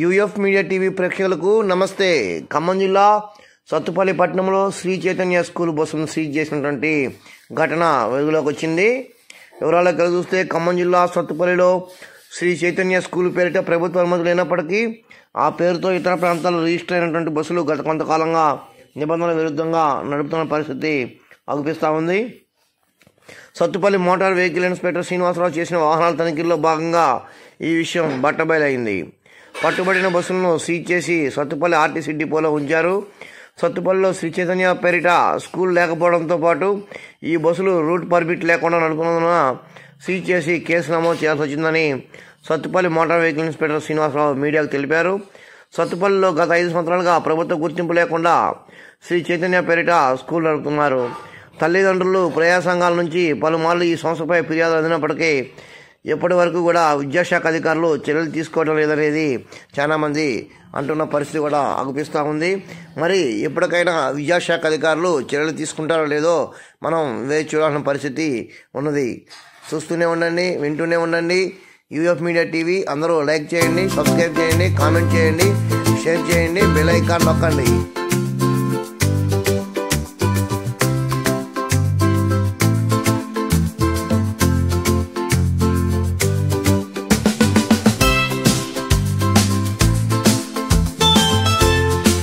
UF media TV ప్రేక్షకులకు నమస్తే. ఖమ్మం జిల్లా సత్తుపల్లి పట్టణంలో శ్రీ చైతన్య స్కూల్ బస్సును సీజ్ చేసినటువంటి ఘటన వెలుగులోకి వచ్చింది. వివరాలకు చూస్తే ఖమ్మం జిల్లా సత్తుపల్లిలో శ్రీ చైతన్య స్కూల్ పేరిట ప్రభుత్వ అనుమతి లేనప్పటికీ ఆ పేరుతో ఇతర ప్రాంతాల్లో రిజిస్టర్ అయినటువంటి బస్సులు గత కొంతకాలంగా నిబంధనల విరుద్ధంగా నడుపుతున్న పరిస్థితి అగుపిస్తూ ఉంది. Sathupalli motor vehicle inspector Srinivasarao చేసిన వాహనాల తనిఖీల్లో భాగంగా ఈ విషయం బట్టబయలైంది. పట్టుబడిన బస్సులను సీజ్ చేసి సత్తుపల్లి ఆర్టీసీ డిపోలో ఉంచారు. సత్తుపల్లిలో శ్రీ చైతన్య పేరిట స్కూల్ లేకపోవడంతో పాటు ఈ బస్సులు రూట్ పర్మిట్ లేకుండా నడుపుతున్నందున సీజ్ చేసి కేసు నమోదు చేయాల్సి వచ్చిందని Sathupalli motor vehicle inspector Srinivasarao మీడియాకు తెలిపారు. సత్తుపల్లిలో గత 5 సంవత్సరాలుగా ప్రభుత్వ గుర్తింపు లేకుండా శ్రీ చైతన్య పేరిట స్కూల్ నడుపుతున్నారు. తల్లిదండ్రులు ప్రజా సంఘాల నుంచి పలుమార్లు ఈ సంస్థపై ఫిర్యాదు అందినప్పటికీ ఎప్పటి వరకు కూడా విద్యాశాఖ అధికారులు చర్యలు తీసుకోవడం లేదనేది చాలామంది అంటున్న పరిస్థితి కూడా అగుపిస్తూ ఉంది. మరి ఎప్పటికైనా విద్యాశాఖ అధికారులు చర్యలు తీసుకుంటారో లేదో మనం వేచి చూడాల్సిన పరిస్థితి ఉన్నది. చూస్తూనే ఉండండి, వింటూనే ఉండండి యూఎఫ్ మీడియా టీవీ. అందరూ లైక్ చేయండి, సబ్స్క్రైబ్ చేయండి, కామెంట్ చేయండి, షేర్ చేయండి, బెల్ ఐకాన్ నొక్కండి.